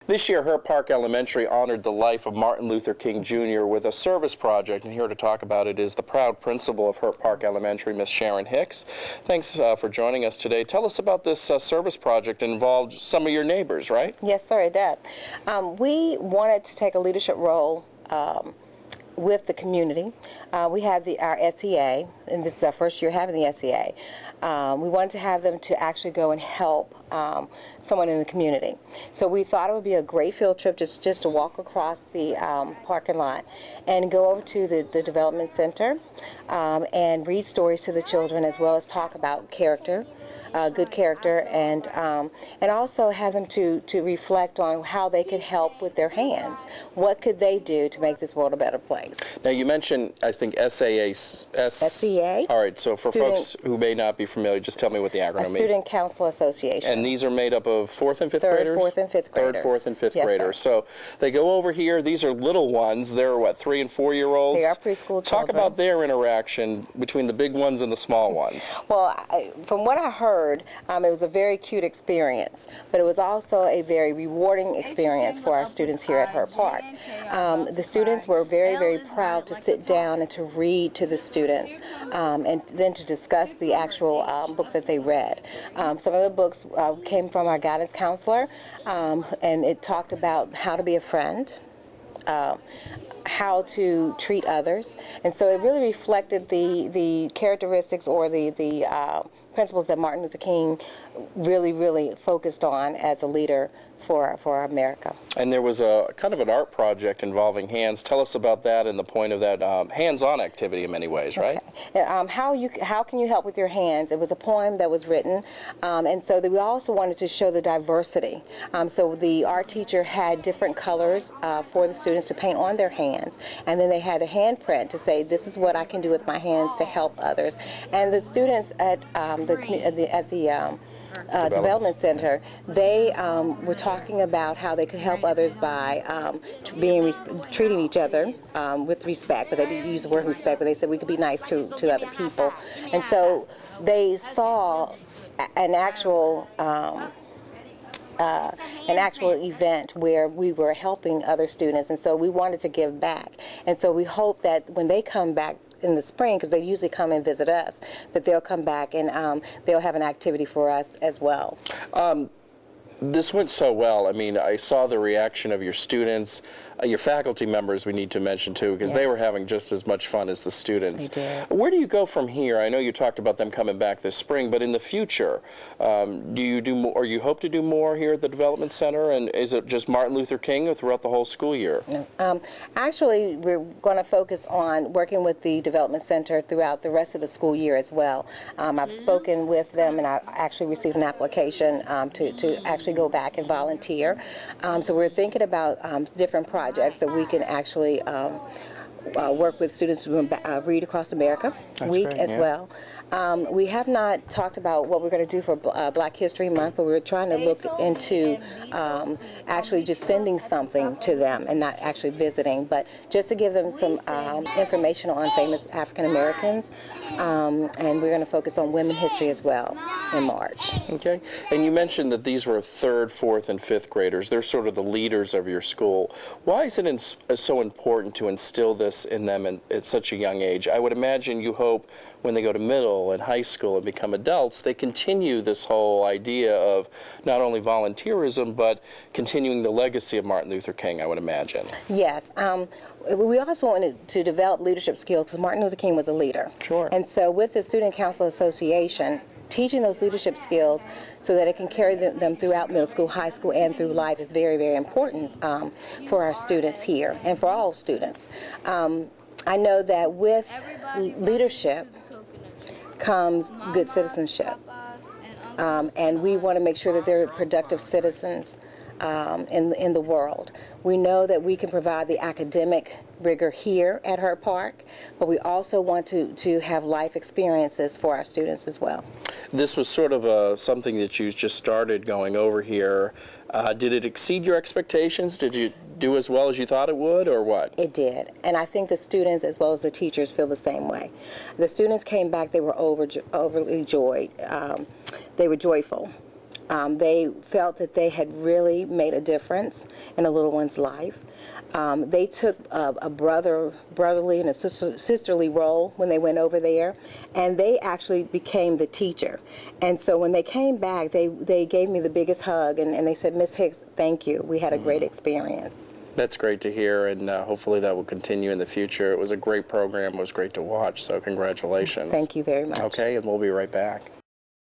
This year, Hurt Park Elementary honored the life of Martin Luther King Jr. with a service project, and here to talk about it is the proud principal of Hurt Park Elementary, Miss Sharon Hicks. Thanks for joining us today. Tell us about this service project. It involved some of your neighbors, right? Yes, sir, it does. We wanted to take a leadership role with the community. We have our SCA, and this is our first year having the SCA. We wanted to have them to actually go and help someone in the community. So we thought it would be a great field trip just to walk across the parking lot and go over to the development center and read stories to the children, as well as talk about character. Good character, and also have them to reflect on how they could help with their hands. What could they do to make this world a better place? Now you mentioned, I think, SCA. All right, so for folks who may not be familiar, just tell me what the acronym means. Student Council Association. And these are made up of 4th and 5th graders? 3rd, 4th, and 5th graders. 3rd, 4th, and 5th yes, graders. Sir. So they go over here. These are little ones. They're, what, 3- and 4-year-olds? They are preschool children. Talk about their interaction between the big ones and the small ones. Well, from what I heard, it was a very cute experience, but it was also a very rewarding experience for our students here at Hurt Park. The students were very, very proud to sit down and to read to the students, and then to discuss the actual book that they read. Some of the books came from our guidance counselor, and it talked about how to be a friend, how to treat others, and so it really reflected the characteristics or the principles that Martin Luther King really focused on as a leader for America. And there was a kind of an art project involving hands. Tell us about that and the point of that hands-on activity in many ways, right? Okay. How can you help with your hands? It was a poem that was written, and so we also wanted to show the diversity. So the art teacher had different colors for the students to paint on their hands, and then they had a handprint to say, this is what I can do with my hands to help others. And the students at the Development Center, they were talking about how they could help others by treating each other with respect, but they didn't use the word respect, but they said we could be nice to other people. And so they saw an actual event where we were helping other students, and so we wanted to give back. And so we hope that when they come back in the spring, because they usually come and visit us, that they'll come back and they'll have an activity for us as well. This went so well. I mean, I saw the reaction of your students, your faculty members we need to mention too, because they were having just as much fun as the students. They did. Where do you go from here? I know you talked about them coming back this spring, but in the future, do you do more, or you hope to do more here at the Development Center? And is it just Martin Luther King or throughout the whole school year? Actually, we're going to focus on working with the Development Center throughout the rest of the school year as well. I've spoken with them, and I actually received an application to actually go back and volunteer. So we're thinking about different projects that we can actually work with students from Read Across America Week as well. We have not talked about what we're going to do for Black History Month, but we're trying to look into actually just sending something to them and not actually visiting, but just to give them some information on famous African Americans, and we're going to focus on women history as well in March. Okay, and you mentioned that these were 3rd, 4th, and 5th graders. They're sort of the leaders of your school. Why is it so important to instill this in them at such a young age? I would imagine you hope when they go to middle and high school and become adults, they continue this whole idea of not only volunteerism, but continuing the legacy of Martin Luther King, I would imagine. Yes. We also wanted to develop leadership skills because Martin Luther King was a leader. Sure. And so with the Student Council Association, teaching those leadership skills so that it can carry them throughout middle school, high school, and through life is very, very important for our students here and for all students. I know that with leadership comes good citizenship, and we want to make sure that they're productive citizens in the world. We know that we can provide the academic rigor here at Hurt Park, but we also want to have life experiences for our students as well. This was sort of something that you just started going over here. Did it exceed your expectations? Did you do as well as you thought it would, or what? It did, and I think the students as well as the teachers feel the same way. The students came back, they were overly joyed. They were joyful. They felt that they had really made a difference in a little one's life. They took a brotherly and a sisterly role when they went over there, and they actually became the teacher. And so when they came back, they gave me the biggest hug, and they said, "Miss Hicks, thank you. We had a great experience." That's great to hear, and hopefully that will continue in the future. It was a great program. It was great to watch, so congratulations. Thank you very much. Okay, and we'll be right back.